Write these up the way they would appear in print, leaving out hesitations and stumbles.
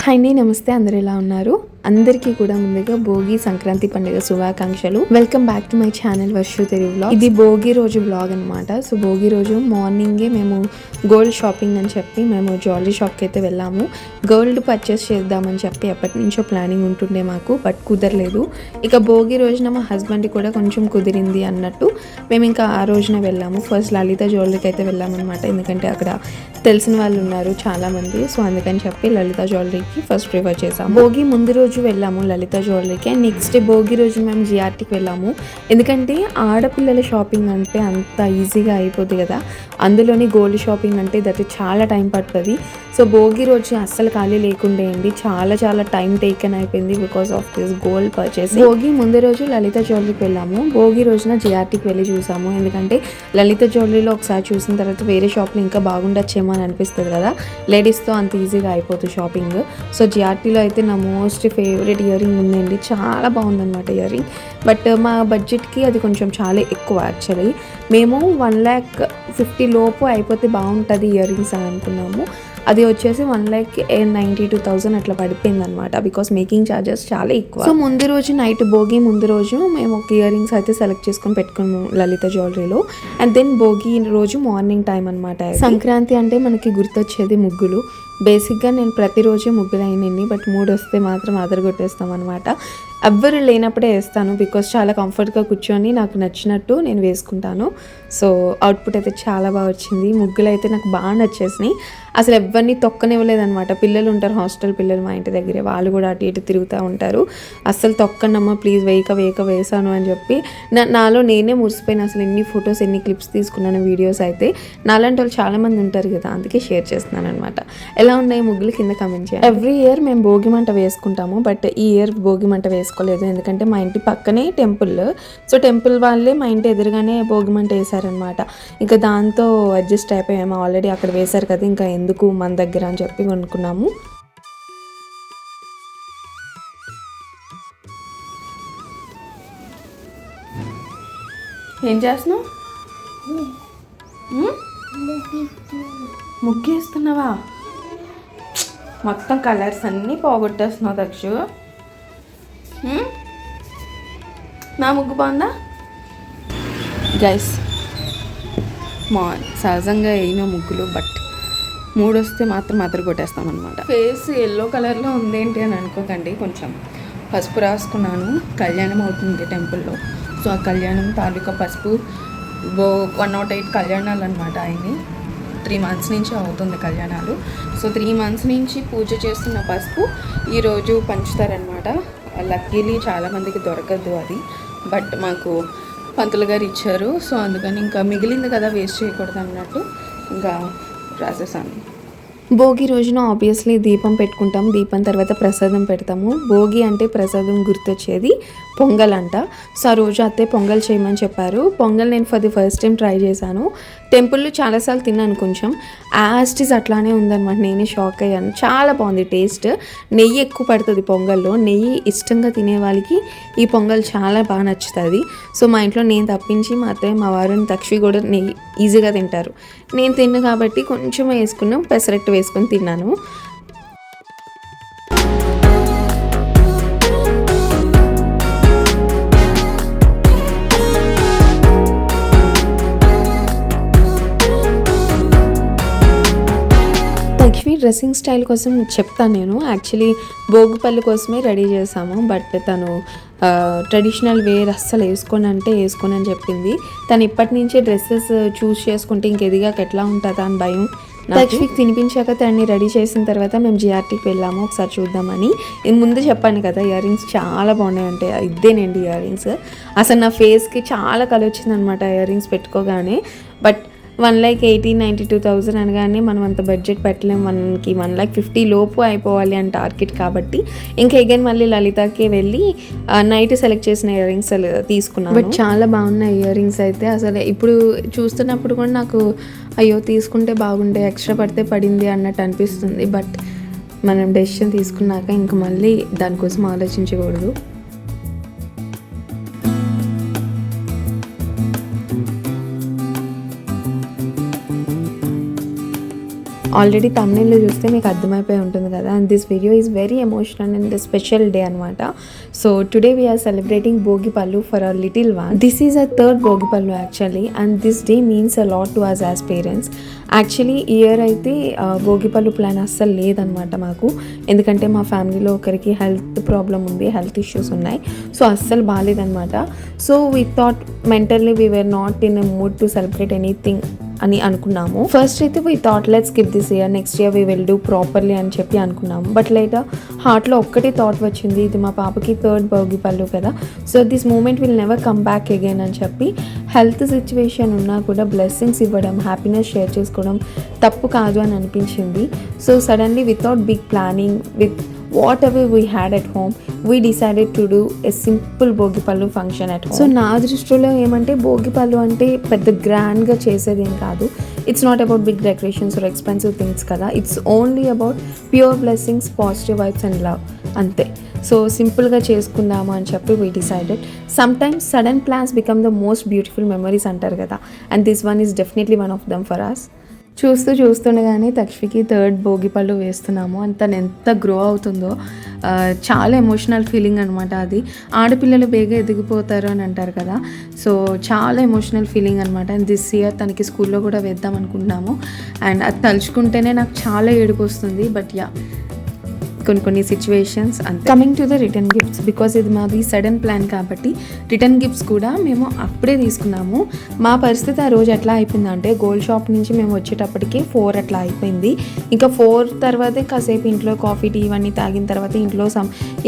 Hi అండి, నమస్తే. అందరూ ఎలా ఉన్నారు? అందరికీ కూడా ముందుగా భోగి సంక్రాంతి పండుగ శుభాకాంక్షలు. Welcome back to my channel Varshu Telugu vlog. ఇది భోగి రోజు వ్లాగ్ అనమాట. సో భోగి రోజు మార్నింగే మేము గోల్డ్ షాపింగ్ అని చెప్పి మేము జ్యువెలరీ షాప్కి అయితే వెళ్ళాము. గోల్డ్ పర్చేస్ చేద్దామని చెప్పి ఎప్పటి నుంచో ప్లానింగ్ ఉంటుండే మాకు, బట్ కుదరలేదు. ఇక భోగి రోజున మా హస్బెండ్కి కూడా కొంచెం కుదిరింది అన్నట్టు మేము ఇంకా ఆ రోజున వెళ్ళాము. ఫస్ట్ లలిత జ్యువెలరీకి అయితే వెళ్ళామన్నమాట. ఎందుకంటే అక్కడ తెలిసిన వాళ్ళు ఉన్నారు చాలామంది. సో అందుకని చెప్పి లలిత జ్యువెలరీకి ఫస్ట్ ప్రిఫర్ చేసాము. భోగి ముందు రోజు వెళ్ళాము లలిత జ్యువెలరీకి, అండ్ నెక్స్ట్ డే భోగి రోజు మేము జిఆర్టీకి వెళ్ళాము. ఎందుకంటే ఆడపిల్లల షాపింగ్ అంటే అంత ఈజీగా అయిపోతుంది కదా, అందులోని గోల్డ్ షాపింగ్ అంటే దట్ చాలా టైం పడుతుంది. సో భోగి రోజు అస్సలు ఖాళీ లేకుండేయండి, చాలా టైం టేకెన్ అయిపోయింది because of this gold purchase. Bhogi ముందు రోజు లలిత జ్యువెలరీకి వెళ్ళాము, భోగి రోజున జిఆర్టీకి వెళ్ళి చూసాము. ఎందుకంటే లలిత జ్యువెలరీలో ఒకసారి చూసిన తర్వాత వేరే షాప్లో ఇంకా బాగుండొచ్చేమో అని అనిపిస్తుంది కదా, లేడీస్తో అంత ఈజీగా అయిపోతుంది షాపింగ్. సో జిఆర్టీలో అయితే నా మోస్ట్ ఫేవరెట్ ఇయర్ రింగ్ ఉందండి, చాలా బాగుందన్నమాట ఇయర్ రింగ్. బట్ మా బడ్జెట్కి అది కొంచెం చాలా ఎక్కువ. యాక్చువల్లీ మేము 1,50,000 లోపు అయిపోతే బాగుంటుంది ఇయర్ రింగ్స్ అని అనుకున్నాము. అది వచ్చేసి 1,92,000 అట్లా పడిపోయింది అనమాట, బికాస్ మేకింగ్ ఛార్జెస్ చాలా ఎక్కువ. సో ముందు రోజు నైట్, భోగి ముందు రోజు మేము ఒక ఇయర్ రింగ్స్ అయితే సెలెక్ట్ చేసుకొని పెట్టుకున్నాము లలిత జ్యువెలరీలో. అండ్ దెన్ భోగి రోజు మార్నింగ్ టైం అనమాట. సంక్రాంతి అంటే మనకి గుర్తొచ్చేది ముగ్గులు. బేసిక్గా నేను ప్రతిరోజు ముగ్గులు అయినండి, బట్ 3 వస్తే మాత్రం అదరగొట్టేస్తాం అనమాట. ఎవ్వరు లేనప్పుడే వేస్తాను, బికాస్ చాలా కంఫర్ట్గా కూర్చొని నాకు నచ్చినట్టు నేను వేసుకుంటాను. సో అవుట్పుట్ అయితే చాలా బాగా వచ్చింది. ముగ్గులు అయితే నాకు బాగా నచ్చేసినాయి. అసలు ఎవరిని తొక్కనివ్వలేదన్నమాట. పిల్లలు ఉంటారు, హాస్టల్ పిల్లలు మా ఇంటి దగ్గరే, వాళ్ళు కూడా అటు ఇటు తిరుగుతూ ఉంటారు. అస్సలు తొక్కండమ్మా ప్లీజ్, వేయక వేసాను అని చెప్పి నాలో నేనే మురిసిపోయిన. అసలు ఎన్ని ఫొటోస్, ఎన్ని క్లిప్స్ తీసుకున్నాను, వీడియోస్ అయితే. నాలాంటి వాళ్ళు చాలామంది ఉంటారు కదా, అందుకే షేర్ చేస్తున్నాను అనమాట. ఎలా ఉన్నాయి ముగ్గులు కింద కమెంట్ చేయండి. ఎవ్రీ ఇయర్ మేము భోగి మంట వేసుకుంటాము, బట్ ఈ ఇయర్ భోగి మంట వేసుకోలేదు. ఎందుకంటే మా ఇంటి పక్కనే టెంపుల్. సో టెంపుల్ వాళ్ళే మా ఇంటి ఎదురుగానే భోగి మంట వేసారనమాట. ఇంకా దాంతో అడ్జస్ట్ అయిపోయాము. ఆల్రెడీ అక్కడ వేశారు కదా, ఇంకా ఎందుకు మన దగ్గర అని చెప్పి కొనుక్కున్నాము. ఏం చేస్తున్నావు? ముగ్గేస్తున్నావా? మొత్తం కలర్స్ అన్నీ పోగొట్టేస్తున్నావు దక్షు. నా ముగ్గు బాగుందా గైస్? సహజంగా అయిన ముగ్గులు, బట్ 3 వస్తే మాత్రం కొట్టేస్తాం అనమాట. ఫేస్ ఎల్లో కలర్లో ఉందేంటి అని అనుకోకండి, కొంచెం పసుపు రాసుకున్నాను. కళ్యాణం అవుతుంది టెంపుల్లో. సో ఆ కళ్యాణం తాలూకా పసుపు 108 కళ్యాణాలు అనమాట. ఆయన్ని 3 months నుంచి అవుతుంది కళ్యాణాలు. సో 3 months నుంచి పూజ చేస్తున్న పసుపు ఈరోజు పంచుతారనమాట. లక్కీలీ చాలామందికి దొరకదు అది, బట్ మాకు పంతులు గారు ఇచ్చారు. సో అందుకని ఇంకా మిగిలింది కదా, వేస్ట్ చేయకూడదు అన్నట్టు ఇంకా రాసేసాను. భోగి రోజున ఆబ్వియస్లీ దీపం పెట్టుకుంటాం, దీపం తర్వాత ప్రసాదం పెడతాము. భోగి అంటే ప్రసాదం గుర్తొచ్చేది పొంగల్ అంట. సో ఆ రోజు అత్తే పొంగల్ చేయమని చెప్పారు. పొంగల్ నేను for the first time try చేశాను. టెంపుల్లో చాలాసార్లు తిన్నాను, కొంచెం యాస్టిస్ అట్లానే ఉందన్నమాట. నేనే షాక్ అయ్యాను, చాలా బాగుంది టేస్ట్. నెయ్యి ఎక్కువ పడుతుంది పొంగల్లో. నెయ్యి ఇష్టంగా తినే వాళ్ళకి ఈ పొంగల్ చాలా బాగా నచ్చుతుంది. సో మా ఇంట్లో నేను తప్పించి మా అత్తయ్య, మా వారిని తక్షి కూడా నెయ్యి ఈజీగా తింటారు. నేను తిన్ను కాబట్టి కొంచెం వేసుకున్నాం, పెసరట్టు వేసుకొని తిన్నాను. లక్ష్మి డ్రెస్సింగ్ స్టైల్ కోసం చెప్తాను నేను. యాక్చువల్లీ భోగిపల్లి కోసమే రెడీ చేసాము, బట్ తను ట్రెడిషనల్ వేర్ అస్సలు వేసుకొని అని చెప్పింది. తను ఇప్పటి నుంచే డ్రెస్సెస్ చూస్ చేసుకుంటే ఇంకెదిగాక ఎట్లా ఉంటుందా అని భయం. లక్ష్మికి తినిపించాక తనని రెడీ చేసిన తర్వాత మేము జిఆర్టీకి వెళ్ళాము ఒకసారి చూద్దామని. ముందు చెప్పాను కదా, ఇయర్ రింగ్స్ చాలా బాగున్నాయి అంటే ఇదేనండి ఇయర్ రింగ్స్. అసలు నా ఫేస్కి చాలా కలర్ వచ్చిందనమాట ఇయర్ రింగ్స్ పెట్టుకోగానే. బట్ 1,18,92,000 అనగానే మనం అంత బడ్జెట్ పెట్టలేము. మనకి 1,50,000 లోపు అయిపోవాలి అని టార్గెట్ కాబట్టి ఇంకా అగైన్ మళ్ళీ లలితకి వెళ్ళి నైట్ సెలెక్ట్ చేసిన ఇయర్ రింగ్స్ తీసుకున్నాను. బట్ చాలా బాగున్నాయి ఇయర్ రింగ్స్ అయితే. అసలు ఇప్పుడు చూస్తున్నప్పుడు కూడా నాకు అయ్యో తీసుకుంటే బాగుండే, ఎక్స్ట్రా పడితే పడింది అన్నట్టు అనిపిస్తుంది. బట్ మనం డెసిషన్ తీసుకున్నాక ఇంకా మళ్ళీ దానికోసం ఆలోచించకూడదు. ఆల్రెడీ తమిళలో చూస్తే మీకు అర్థమైపోయి ఉంటుంది కదా. And this video is very emotional and special day అనమాట. So today we are celebrating Bhogi పళ్ళు for our little one. This is a third Bhogi పళ్ళు actually, and this day means a lot to us as parents. Actually year అయితే భోగిపళ్ళు plan అస్సలు లేదనమాట మాకు, ఎందుకంటే మా ఫ్యామిలీలో ఒకరికి హెల్త్ ప్రాబ్లం ఉంది, హెల్త్ ఇష్యూస్ ఉన్నాయి. సో అస్సలు బాగాలేదనమాట. So we thought mentally we were not in a mood to celebrate anything అని అనుకున్నాము. ఫస్ట్ అయితే we thought let's skip this year, next year we will do properly అని చెప్పి అనుకున్నాము. బట్ లేటర్ హార్ట్లో ఒక్కటే థాట్ వచ్చింది, ఇది మా పాపకి థర్డ్ భోగి పళ్ళు కదా, so this moment will never come back again అని చెప్పి హెల్త్ సిచ్యువేషన్ ఉన్నా కూడా బ్లెస్సింగ్స్ ఇవ్వడం, హ్యాపీనెస్ షేర్ చేసుకోవడం తప్పు కాదు అని అనిపించింది. So suddenly without big planning, with whatever we had at home, we decided to do a simple భోగిపళ్ళు ఫంక్షన్ at home. సో నా దృష్టిలో ఏమంటే భోగిపళ్ళు అంటే పెద్ద గ్రాండ్గా చేసేదేం కాదు. It's not about big decorations or expensive things కదా, it's only about pure blessings, positive vibes and love, అంతే. సో సింపుల్గా చేసుకుందాము అని చెప్పి we decided. Sometimes sudden plans become the most beautiful memories అంటారు కదా, and this one is definitely one of them for us. చూస్తుండగానే తక్ష్వికి థర్డ్ భోగిపళ్ళు వేస్తున్నాము, అండ్ తను ఎంత గ్రో అవుతుందో, చాలా ఎమోషనల్ ఫీలింగ్ అనమాట అది. ఆడపిల్లలు బేగా ఎదిగిపోతారు అని అంటారు కదా, సో చాలా ఎమోషనల్ ఫీలింగ్ అనమాట. అండ్ దిస్ ఇయర్ తనకి స్కూల్లో కూడా వేద్దాం అనుకుంటున్నాము, అండ్ అది తలుచుకుంటేనే నాకు చాలా ఏడుపు వస్తుంది. బట్ యా, కొన్ని సిచ్యువేషన్స్ అంతే. Coming to the return gifts, because ఇది మాది సడన్ ప్లాన్ కాబట్టి రిటర్న్ గిఫ్ట్స్ కూడా మేము అప్పుడే తీసుకున్నాము. మా పరిస్థితి ఆ రోజు ఎట్లా అయిపోయిందంటే, గోల్డ్ షాప్ నుంచి మేము వచ్చేటప్పటికి 4 అట్లా అయిపోయింది. ఇంకా 4 తర్వాతే కాసేపు ఇంట్లో కాఫీ టీ ఇవన్నీ తాగిన తర్వాత ఇంట్లో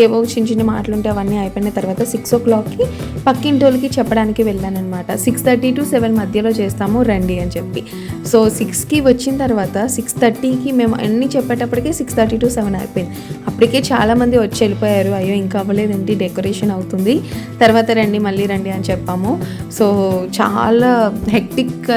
ఏవో చిన్న మాటలుంటే అవన్నీ అయిపోయిన తర్వాత 6 o'clockకి పక్కింటోళ్ళకి చెప్పడానికి వెళ్ళాను అనమాట. 6:30 to 7 మధ్యలో చేస్తాము రండి అని చెప్పి. సో 6కి వచ్చిన తర్వాత 6:30కి మేము అన్నీ చెప్పేటప్పటికి 6:30 to 7 అయిపోయింది. అప్పటికే చాలామంది వచ్చి వెళ్ళిపోయారు. అయ్యో ఇంకా అవ్వలేదండి, డెకరేషన్ అవుతుంది, తర్వాత రండి మళ్ళీ రండి అని చెప్పాము. సో చాలా హెక్టిక్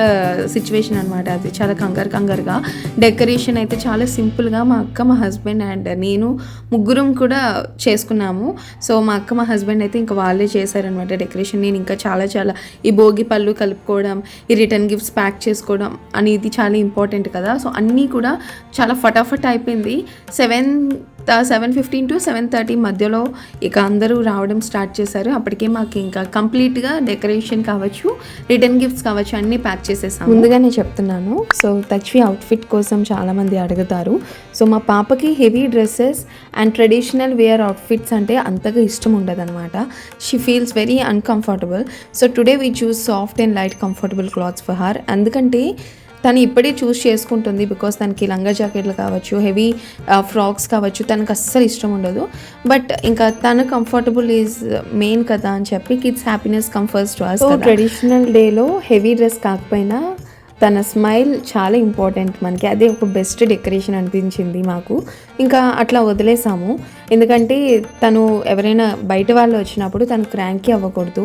సిచ్యువేషన్ అనమాట అది, చాలా కంగారుగా. డెకరేషన్ అయితే చాలా సింపుల్గా మా అక్క, మా హస్బెండ్ అండ్ నేను ముగ్గురం కూడా చేసుకున్నాము. సో మా అక్క, మా హస్బెండ్ అయితే ఇంకా వాళ్ళే చేశారనమాట డెకరేషన్. నేను ఇంకా చాలా ఈ భోగి పళ్ళు కలుపుకోవడం, ఈ రిటర్న్ గిఫ్ట్స్ ప్యాక్ చేసుకోవడం అనేది చాలా ఇంపార్టెంట్ కదా. సో అన్నీ కూడా చాలా ఫటాఫట్ అయిపోయింది. 7:15 to 7:30 మధ్యలో ఇక అందరూ రావడం స్టార్ట్ చేశారు. అప్పటికే మాకు ఇంకా కంప్లీట్గా డెకరేషన్ కావచ్చు, రిటర్న్ గిఫ్ట్స్ కావచ్చు అన్నీ ప్యాక్ చేసేసాము. ముందుగానే చెప్తున్నాను, సో తక్ష్వి అవుట్ఫిట్ కోసం చాలామంది అడుగుతారు. సో మా పాపకి heavy dresses and traditional wear outfits అంటే అంతగా ఇష్టం ఉండదు అనమాట. She feels very uncomfortable. So today we choose soft and light comfortable clothes for her. ఎందుకంటే తను ఇప్పుడే చూస్ చేసుకుంటుంది, బికాస్ తనకి లంగా జాకెట్లు కావచ్చు, హెవీ ఫ్రాక్స్ కావచ్చు తనకు అస్సలు ఇష్టం ఉండదు. బట్ ఇంకా తను కంఫర్టబుల్ ఈజ్ మెయిన్ కదా అని చెప్పి kids happiness come first to us. Traditional డేలో హెవీ డ్రెస్ కాకపోయినా తన స్మైల్ చాలా ఇంపార్టెంట్ మనకి, అదే ఒక బెస్ట్ డెకరేషన్ అనిపించింది మాకు. ఇంకా అట్లా వదిలేసాము, ఎందుకంటే తను ఎవరైనా బయట వాళ్ళు వచ్చినప్పుడు తను క్రాంకీ అవ్వకూడదు,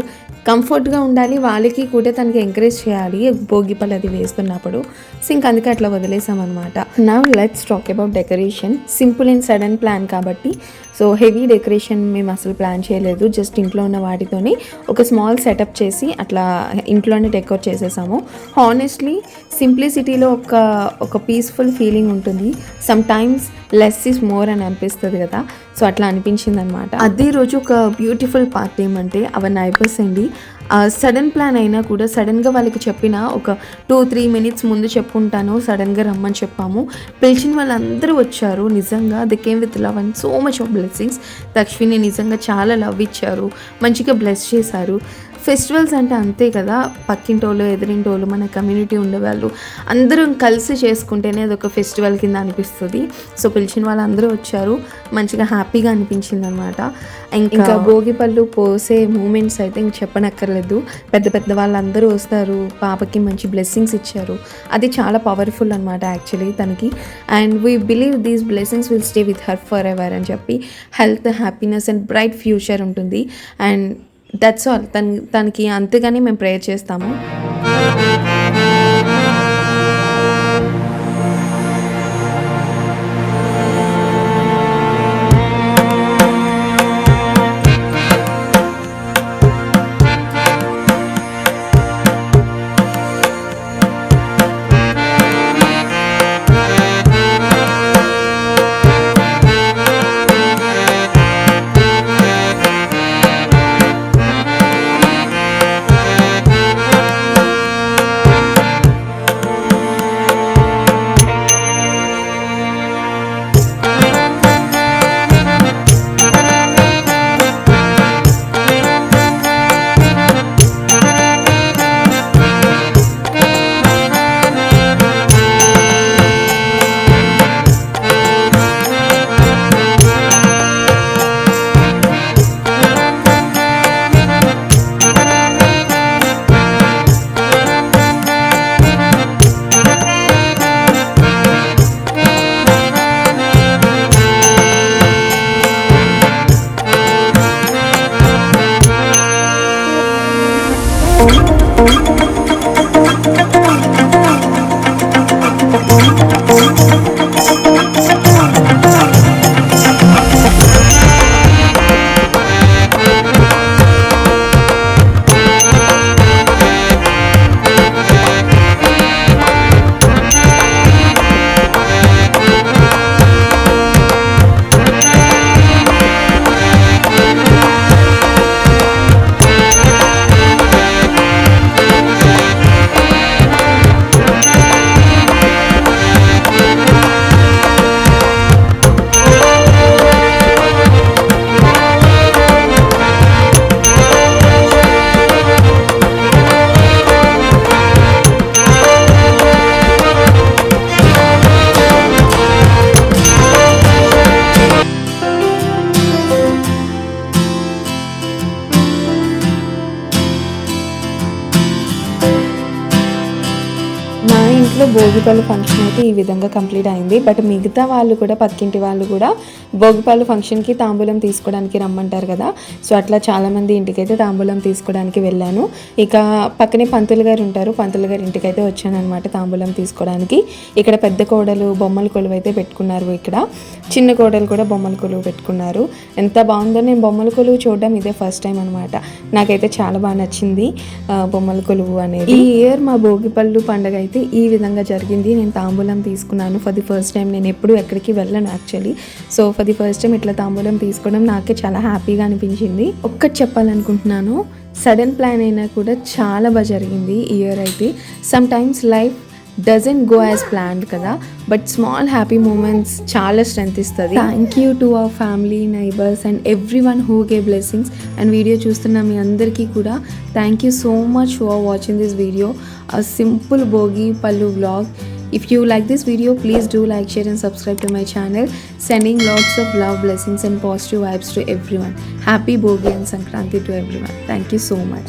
కంఫర్ట్గా ఉండాలి, వాళ్ళకి కూడా తనకి ఎంకరేజ్ చేయాలి భోగిపళ్ళు అది వేస్తున్నప్పుడు. సో ఇంకా అందుకే అట్లా వదిలేసామన్నమాట. Now let's talk about decoration. Simple and sudden plan కాబట్టి సో హెవీ డెకరేషన్ మేము అసలు ప్లాన్ చేయలేదు, జస్ట్ ఇంట్లో ఉన్న వాటితోని ఒక స్మాల్ సెటప్ చేసి అట్లా ఇంట్లోనే డెకోర్ చేసేసాము. హానెస్ట్లీ సింప్లిసిటీలో ఒక పీస్ఫుల్ ఫీలింగ్ ఉంటుంది. Some times less is more అని అనిపిస్తుంది కదా, సో అట్లా అనిపించింది అనమాట. అదే రోజు ఒక బ్యూటిఫుల్ పార్ట్ ఏమంటే అవర్ నైబర్స్ అండి. సడన్ ప్లాన్ అయినా కూడా సడన్గా వాళ్ళకి చెప్పిన ఒక 2-3 minutes ముందు చెప్పుంటాను, సడన్గా రమ్మని చెప్పాము. పిలిచిన వాళ్ళందరూ వచ్చారు. నిజంగా they came with love and so much of blessings. తక్ష్విని నిజంగా చాలా లవ్ ఇచ్చారు, మంచిగా బ్లెస్ చేశారు. ఫెస్టివల్స్ అంటే అంతే కదా, పక్కింటోళ్ళు, ఎదిరింటోళ్ళు, మన కమ్యూనిటీ ఉండేవాళ్ళు అందరం కలిసి చేసుకుంటేనే అదొక ఫెస్టివల్ కింద అనిపిస్తుంది. సో పిలిచిన వాళ్ళందరూ వచ్చారు, మంచిగా హ్యాపీగా అనిపించింది అనమాట. ఇంకా భోగిపళ్ళు పోసే మూమెంట్స్ అయితే ఇంక చెప్పనక్కర్లేదు. పెద్ద వాళ్ళందరూ వస్తారు, పాపకి మంచి బ్లెస్సింగ్స్ ఇచ్చారు. అది చాలా పవర్ఫుల్ అనమాట యాక్చువల్లీ తనకి. And we believe these blessings will stay with her forever అని చెప్పి. Health, happiness and bright future ఉంటుంది. And that's all. తనకి అంతేగాని మేము ప్రేయర్ చేస్తాము. భోగిపళ్ళు ఫంక్షన్ అయితే ఈ విధంగా కంప్లీట్ అయింది. బట్ మిగతా వాళ్ళు కూడా పక్కింటి వాళ్ళు కూడా భోగిపళ్ళు ఫంక్షన్కి తాంబూలం తీసుకోవడానికి రమ్మంటారు కదా, సో అట్లా చాలామంది ఇంటికైతే తాంబూలం తీసుకోవడానికి వెళ్ళాను. ఇక పక్కనే పంతులు గారు ఉంటారు, పంతులు గారి ఇంటికైతే వచ్చాను అనమాట తాంబూలం తీసుకోవడానికి. ఇక్కడ పెద్ద కోడలు బొమ్మల కొలువు అయితే పెట్టుకున్నారు, ఇక్కడ చిన్న కోడలు కూడా బొమ్మల కొలువు పెట్టుకున్నారు. ఎంత బాగుందో, నేను బొమ్మల కొలువు చూడడం ఇదే ఫస్ట్ టైం అనమాట. నాకైతే చాలా బాగా నచ్చింది బొమ్మల కొలువు అనేది. ఈ ఇయర్ మా భోగిపళ్ళు పండుగ అయితే ఈ విధంగా జరిగింది. నేను తాంబూలం తీసుకున్నాను ఫర్ ది ఫస్ట్ టైం. నేను ఎప్పుడు ఎక్కడికి వెళ్ళను actually, so for the first time ఇట్లా తాంబూలం తీసుకోవడం నాకే చాలా హ్యాపీగా అనిపించింది. ఒక్కటి చెప్పాలనుకుంటున్నాను, సడన్ ప్లాన్ అయినా కూడా చాలా బాగా జరిగింది ఈ ఇయర్ అయితే. Some times life doesn't go as planned కదా, బట్ స్మాల్ హ్యాపీ మూమెంట్స్ చాలా స్ట్రెంత్ ఇస్తుంది. Thank you to our family, neighbours and every one who gay blessings. And video చూస్తున్న మీ అందరికీ కూడా thank you so much for watching this video, a simple Bhogi పల్లు vlog. If you like this video, please do like, share and subscribe to my channel. Sending lots of love, blessings and positive vibes to everyone. Happy Bhogi and Sankranti to everyone. Thank you so much.